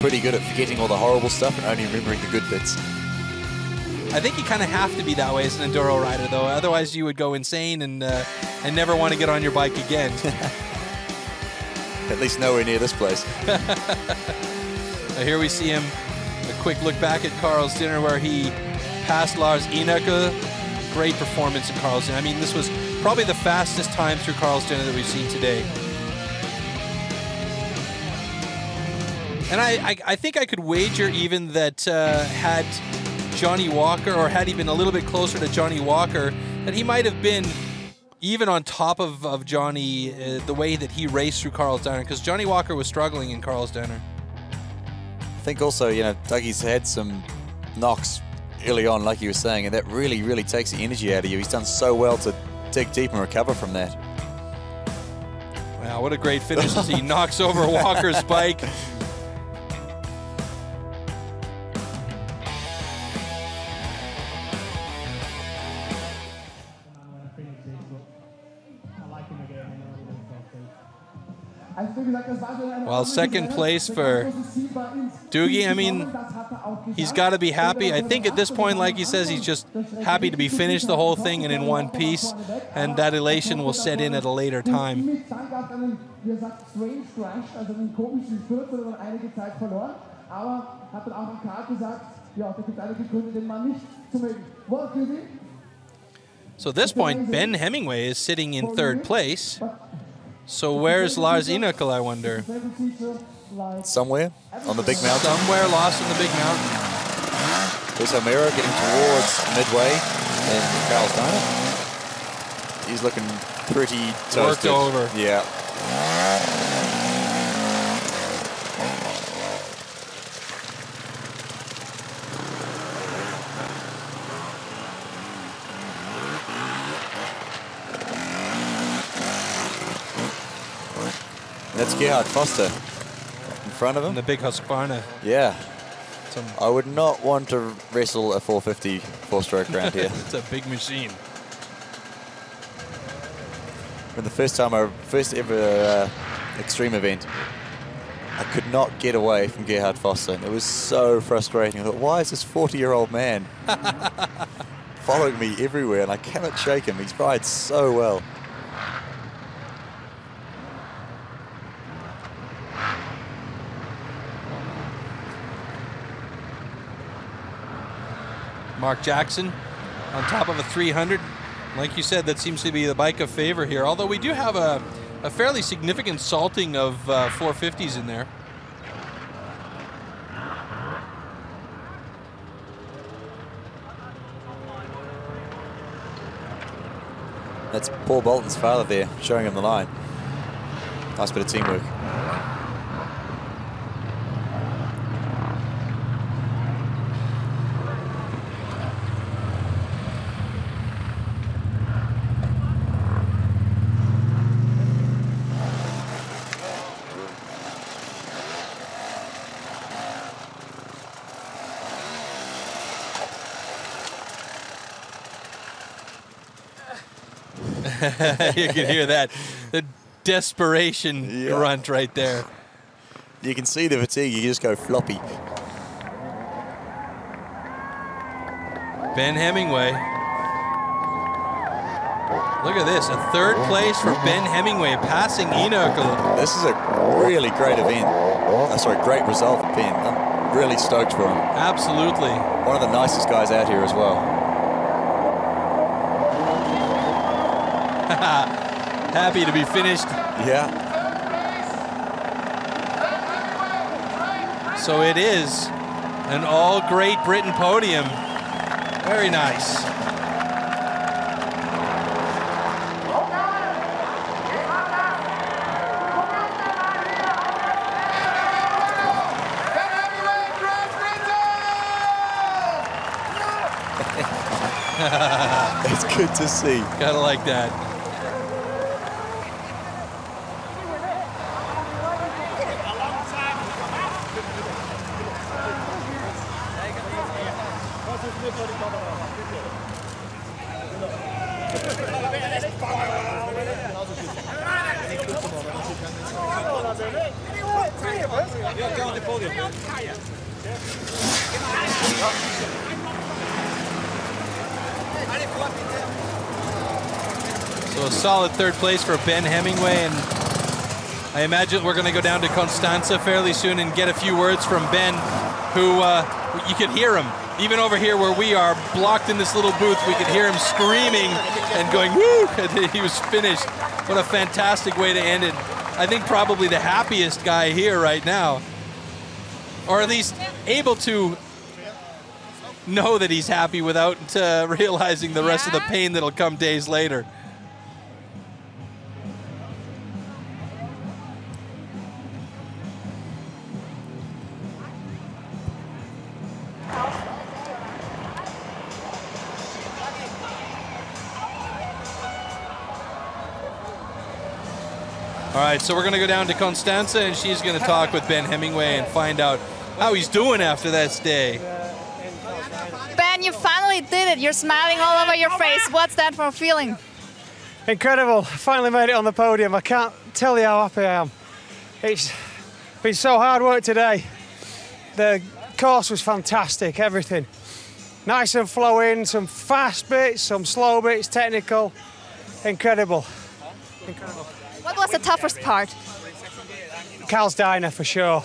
pretty good at forgetting all the horrible stuff and only remembering the good bits. I think you kind of have to be that way as an enduro rider, though. Otherwise, you would go insane and never want to get on your bike again. At least nowhere near this place. Here we see him, a quick look back at Carl's dinner where he passed Lars Ineke. Great performance in Carl's dinner. I mean, this was probably the fastest time through Carl's dinner that we've seen today. And I think I could wager even that had Johnny Walker, or had he been a little bit closer to Johnny Walker, that he might have been even on top of Johnny the way that he raced through Carl's Diner, because Johnny Walker was struggling in Carl's Diner. I think also, you know, Dougie's had some knocks early on, like you were saying, and that really, really takes the energy out of you. He's done so well to dig deep and recover from that. Wow, what a great finish as he knocks over Walker's bike. Well, second place for Doogie. I mean, he's got to be happy. I think at this point, like he says, he's just happy to be finished the whole thing and in one piece, and that elation will set in at a later time. So at this point, Ben Hemingway is sitting in third place. So where's Lars Ineke, I wonder? Somewhere on the big mountain. Somewhere lost in the big mountain. There's Homero getting towards midway in Carl's Diner. He's looking pretty toasted. Worked over. Yeah. That's Gerhard Foster in front of him. And the big Husqvarna. Yeah. I would not want to wrestle a 450 four-stroke around here. It's a big machine. When the first ever extreme event, I could not get away from Gerhard Foster. It was so frustrating. I thought, why is this 40-year-old man following me everywhere? And I cannot shake him. He's rides so well. Mark Jackson on top of a 300. Like you said, that seems to be the bike of favor here. Although we do have a fairly significant salting of 450s in there. That's Paul Bolton's father there, showing him the line. Nice bit of teamwork. You can hear that, the desperation grunt right there. You can see the fatigue, you just go floppy. Ben Hemingway. Look at this, a third place for Ben Hemingway, passing Ineke. This is a really great event. Sorry, great result for Ben. I'm really stoked for him. Absolutely. One of the nicest guys out here as well. Happy to be finished. Yeah. So it is an all Great Britain podium. Very nice. It's good to see. Gotta like that. Ja, gerne på podium. So a solid third place for Ben Hemingway, and I imagine we're going to go down to Constanza fairly soon and get a few words from Ben, who you could hear him. Even over here where we are, blocked in this little booth, we could hear him screaming and going, woo! And he was finished. What a fantastic way to end it. I think probably the happiest guy here right now. Or at least able to know that he's happy without realizing the rest of the pain that'll come days later. All right, so we're going to go down to Constanza, and she's going to talk with Ben Hemingway and find out how he's doing after that day. Ben, you finally did it. You're smiling all over your face. What's that for a feeling? Incredible. Finally made it on the podium. I can't tell you how happy I am. It's been so hard work today. The course was fantastic, everything. Nice and flowing, some fast bits, some slow bits, technical. Incredible. Incredible. What was the toughest part? Carl's Diner for sure.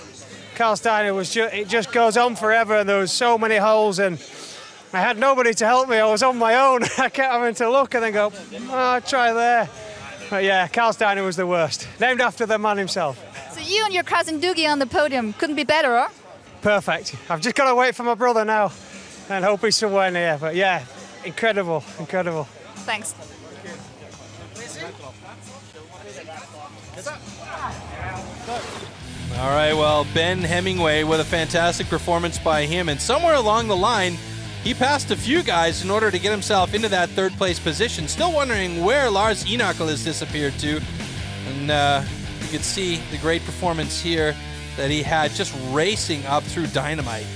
Carl's Diner was it just goes on forever, and there was so many holes, and I had nobody to help me. I was on my own. I kept having to look and then go, oh, try there. But yeah, Carl's Diner was the worst. Named after the man himself. So you and your cousin Doogie on the podium couldn't be better, huh? Perfect. I've just got to wait for my brother now and hope he's somewhere near. But yeah, incredible, incredible. Thanks. All right, well, Ben Hemingway with a fantastic performance by him, and somewhere along the line, he passed a few guys in order to get himself into that third place position. Still wondering where Lars Enokel has disappeared to, and you can see the great performance here that he had just racing up through Dynamite.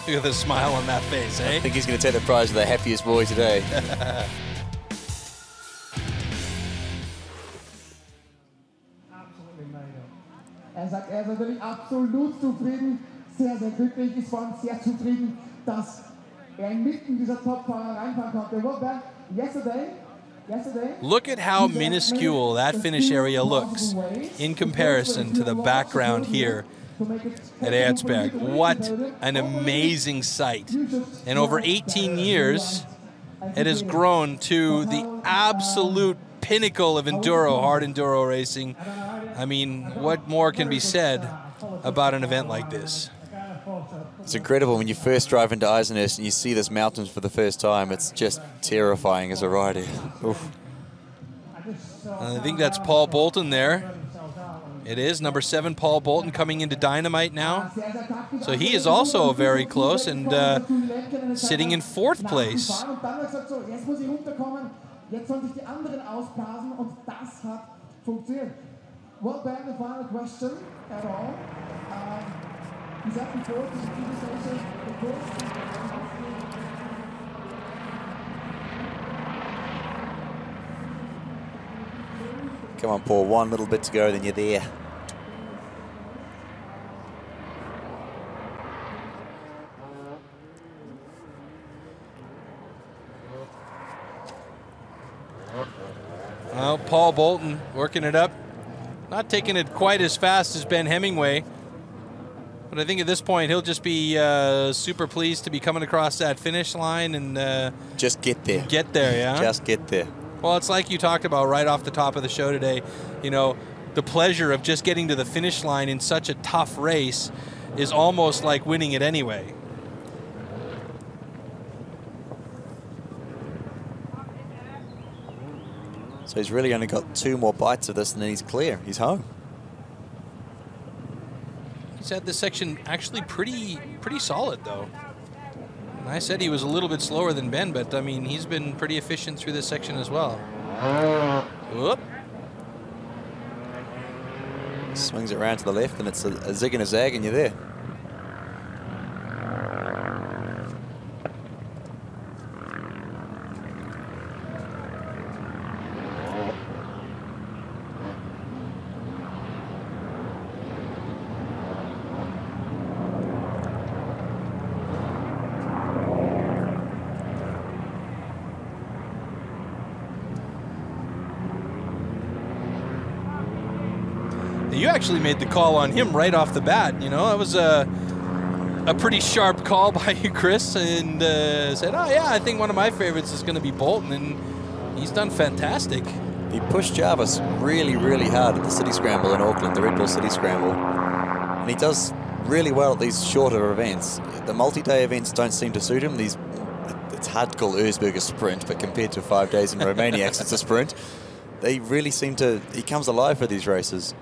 Look at the smile on that face, eh? I think he's going to take the prize of the happiest boy today. Er sagt, er ist natürlich absolut zufrieden, sehr, sehr glücklich, ist vor allem sehr zufrieden, dass inmitten dieser Top-Fahrer reinfahren konnte. Well, yesterday, look at how minuscule that finish area looks in comparison to the background here at Erzberg. What an amazing sight. And over 18 years, it has grown to the absolute pinnacle of enduro, hard enduro racing. I mean, what more can be said about an event like this? It's incredible when you first drive into Eisenhurst and you see this mountains for the first time. It's just terrifying as a rider. Oof. I think that's Paul Bolton there. It is number 7, Paul Bolton, coming into Dynamite now. So he is also very close and sitting in 4th place. Well, Ben, the final question at all. Is that before Come on, Paul, one little bit to go, then you're there. Well, Paul Bolton working it up. Not taking it quite as fast as Ben Hemingway. But I think at this point, he'll just be super pleased to be coming across that finish line and just get there. Get there, yeah? Just get there. Well, it's like you talked about right off the top of the show today. You know, the pleasure of just getting to the finish line in such a tough race is almost like winning it anyway. So he's really only got 2 more bites of this and then he's clear. He's home. He's had this section actually pretty solid, though. And I said he was a little bit slower than Ben, but, I mean, he's been pretty efficient through this section as well. Whoop. Swings it around to the left, and it's a zig and a zag, and you're there. You actually made the call on him right off the bat. You know, that was a pretty sharp call by you, Chris, and said, oh, yeah, I think one of my favorites is going to be Bolton, and he's done fantastic. He pushed Jarvis really, really hard at the City Scramble in Auckland, the Red Bull City Scramble, and he does really well at these shorter events. The multi-day events don't seem to suit him. It's hard to call Erzberg a sprint, but compared to 5 days in Romaniacs, it's a sprint. They really seem to, he comes alive for these races.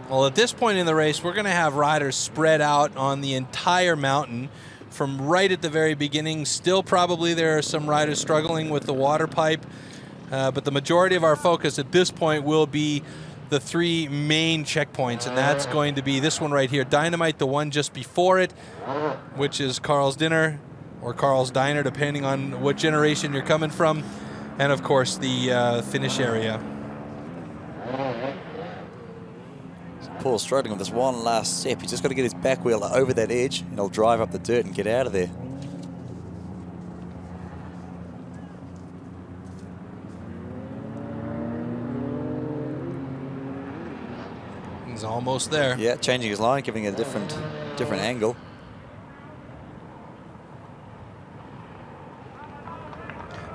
Well, at this point in the race, we're going to have riders spread out on the entire mountain from right at the very beginning. Still, probably there are some riders struggling with the water pipe, but the majority of our focus at this point will be the 3 main checkpoints, and that's going to be this one right here, Dynamite, the one just before it, which is Carl's Dinner or Carl's Diner, depending on what generation you're coming from, and of course the finish area. Paul's struggling with this one last step. He's just got to get his back wheel over that edge, and he'll drive up the dirt and get out of there. He's almost there. Yeah, changing his line, giving it a different angle.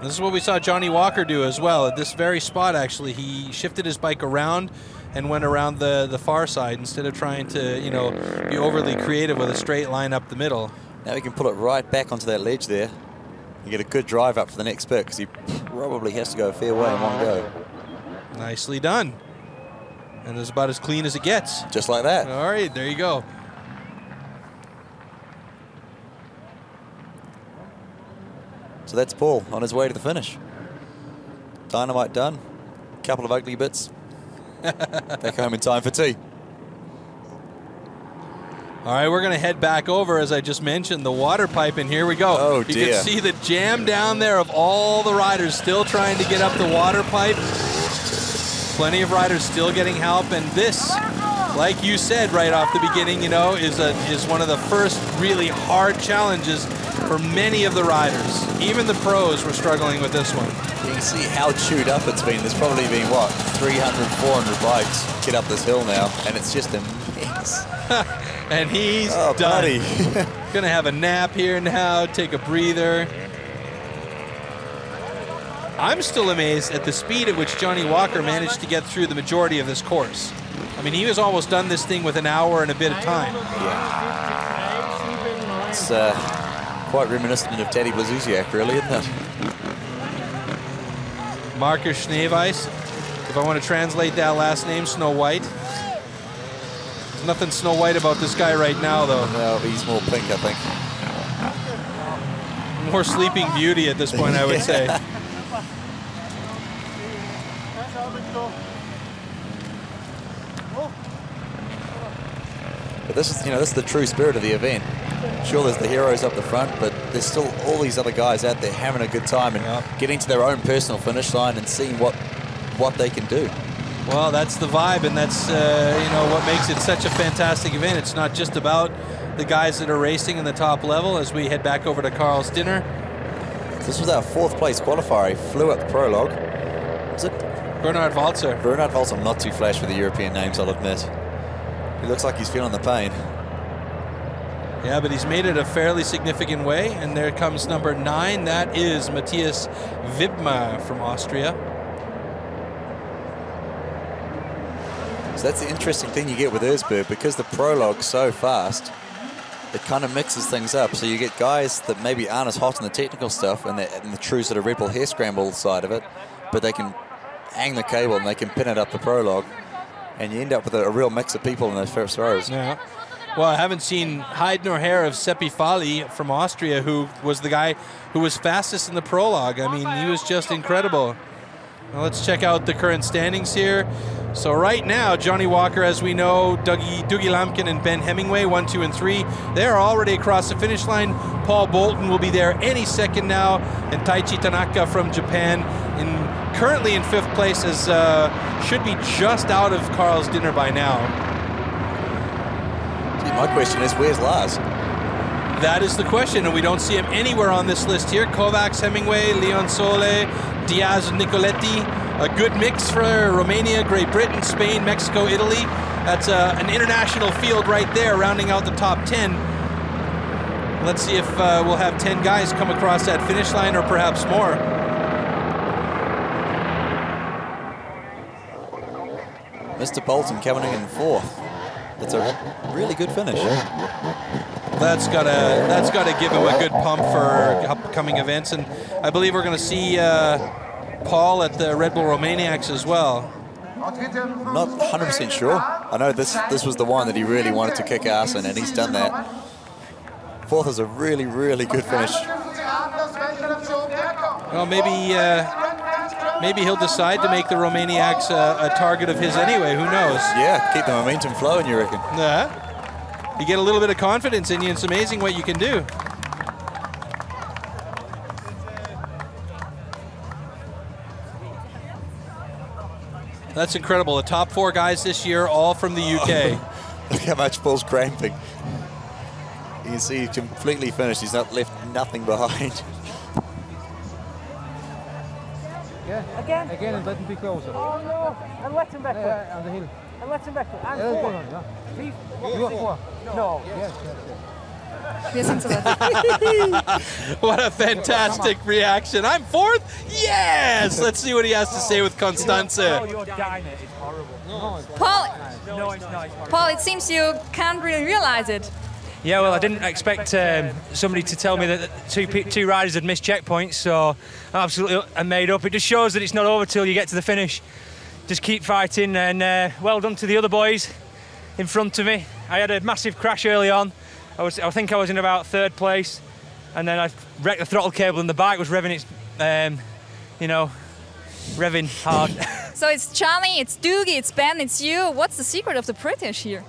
This is what we saw Johnny Walker do as well. At this very spot, actually, he shifted his bike around and went around the far side instead of trying to, you know, be overly creative with a straight line up the middle. Now he can pull it right back onto that ledge there and get a good drive up for the next bit, because he probably has to go a fair way in one go. Nicely done. And it's about as clean as it gets. Just like that. All right, there you go. So that's Paul on his way to the finish. Dynamite done. Couple of ugly bits. Back home in time for tea. All right, we're going to head back over, as I just mentioned, the water pipe, and here we go. Oh, dear. You can see the jam down there of all the riders still trying to get up the water pipe. Plenty of riders still getting help, and this, like you said right off the beginning, you know, is one of the first really hard challenges for many of the riders. Even the pros were struggling with this one. You can see how chewed up it's been. There's probably been, what, 300, 400 bikes get up this hill now, and it's just a mess. And he's done. Gonna have a nap here now, take a breather. I'm still amazed at the speed at which Johnny Walker managed to get through the majority of this course. I mean, he was almost done this thing with an hour and a bit of time. Yeah. It's quite reminiscent of Teddy Blazusiak, really, isn't it? Marcus Schneeweiss. If I want to translate that last name, Snow White. There's nothing Snow White about this guy right now, though. No, he's more pink, I think. More Sleeping Beauty at this point, I would say. But this is, you know, this is the true spirit of the event. Sure, there's the heroes up the front, but there's still all these other guys out there having a good time and getting to their own personal finish line and seeing what they can do. Well, that's the vibe, and that's you know, what makes it such a fantastic event. It's not just about the guys that are racing in the top level. As we head back over to Carl's Dinner, this was our 4th place qualifier. He flew up the prologue. Was it Bernard Walzer? Bernard Walzer. I'm not too flash with the European names, I'll admit. He looks like he's feeling the pain. Yeah, but he's made it a fairly significant way, and there comes number 9. That is Matthias Widmer from Austria. So that's the interesting thing you get with Erzberg, because the prologue's so fast, it kind of mixes things up. So you get guys that maybe aren't as hot on the technical stuff and the true sort of Red Bull Hare Scramble side of it, but they can hang the cable and they can pin it up the prologue, and you end up with a real mix of people in those first rows. Yeah. Well, I haven't seen hide nor hair of Seppi Fali from Austria, who was the guy who was fastest in the prologue. I mean, he was just incredible. Well, let's check out the current standings here. So right now, Johnny Walker, as we know, Dougie Lampkin and Ben Hemingway, 1, 2, and 3. They're already across the finish line. Paul Bolton will be there any second now, and Taichi Tanaka from Japan, currently in 5th place, as should be just out of Carl's dinner by now. My question is, where's Lars? That is the question, and we don't see him anywhere on this list here. Kovacs, Hemingway, Leon Sole, Diaz, Nicoletti. A good mix for Romania, Great Britain, Spain, Mexico, Italy. That's an international field right there, rounding out the top 10. Let's see if we'll have 10 guys come across that finish line, or perhaps more. Mr. Bolton coming in 4th. That's a really good finish. That's gotta give him a good pump for upcoming events, and I believe we're going to see Paul at the Red Bull Romaniacs as well. I'm not 100% sure. I know this was the one that he really wanted to kick ass in, and he's done that. 4th is a really, really good finish. Well, maybe he'll decide to make the Romaniacs a target of his anyway. Who knows? Yeah, keep the momentum flowing, you reckon? You get a little bit of confidence in you, it's amazing what you can do. That's incredible. The top 4 guys this year, all from the UK. Look how much Paul's cramping. You can see he's completely finished. He's not left nothing behind. Yeah. Again, and let him be closer. Oh no! And let him back. On the hill. And let him back. And 4. Please. You are 4. No. Yes. What a fantastic reaction. I'm 4th? Yes! Let's see what he has to say with Constanze. No, you're dying. It's horrible. Paul, No, it's not. Paul, it seems you can't really realize it. Yeah, well, I didn't expect somebody to tell me that two riders had missed checkpoints, so I'm absolutely made up. It just shows that it's not over till you get to the finish. Just keep fighting, and well done to the other boys in front of me. I had a massive crash early on. I think I was in about 3rd place, and then I wrecked the throttle cable, and the bike was revving its, revving hard. So it's Charlie, it's Doogie, it's Ben, it's you. What's the secret of the British here?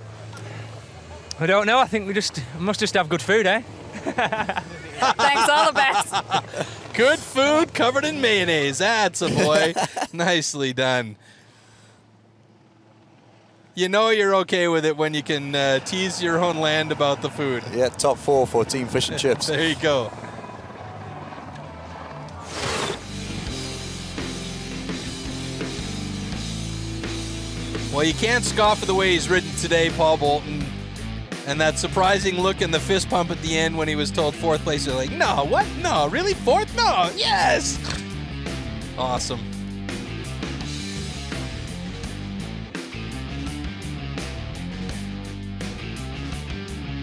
I don't know. I think we must just have good food, eh? Thanks, all the best. Good food covered in mayonnaise. That's a boy. Nicely done. You know you're okay with it when you can tease your own land about the food. Yeah, top 4 for Team Fish and Chips. There you go. Well, you can't scoff at the way he's ridden today, Paul Bolton. And that surprising look and the fist pump at the end when he was told 4th place. You're like, no, what? No, really? 4th? No, yes! Awesome.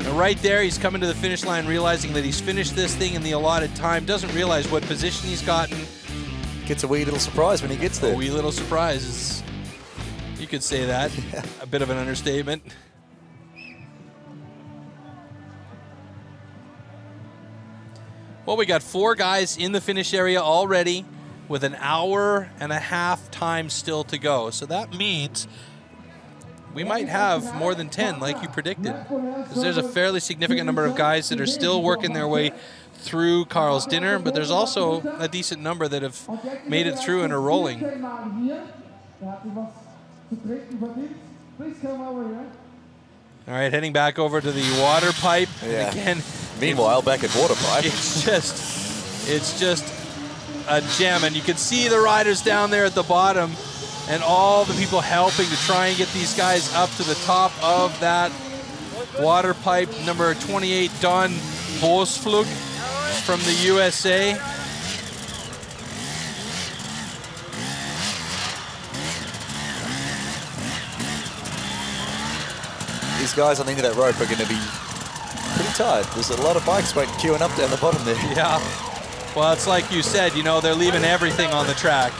And right there, he's coming to the finish line, realizing that he's finished this thing in the allotted time, doesn't realize what position he's gotten. Gets a wee little surprise when he gets there. A wee little surprise. You could say that. Yeah. A bit of an understatement. Well, we got 4 guys in the finish area already with an hour and a half time still to go. So that means we might have more than 10 like you predicted, because there's a fairly significant number of guys that are still working their way through Carl's dinner, but there's also a decent number that have made it through and are rolling. All right, heading back over to the water pipe. Yeah. Again, meanwhile, back at water pipe. It's just a gem, and you can see the riders down there at the bottom and all the people helping to try and get these guys up to the top of that water pipe. Number 28, Don Bosflug from the USA. These guys on the end of that rope are going to be pretty tired. There's a lot of bikes queuing up down the bottom there. Yeah. Well, it's like you said, you know, they're leaving everything on the track.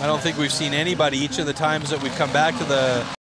I don't think we've seen anybody each of the times that we've come back to the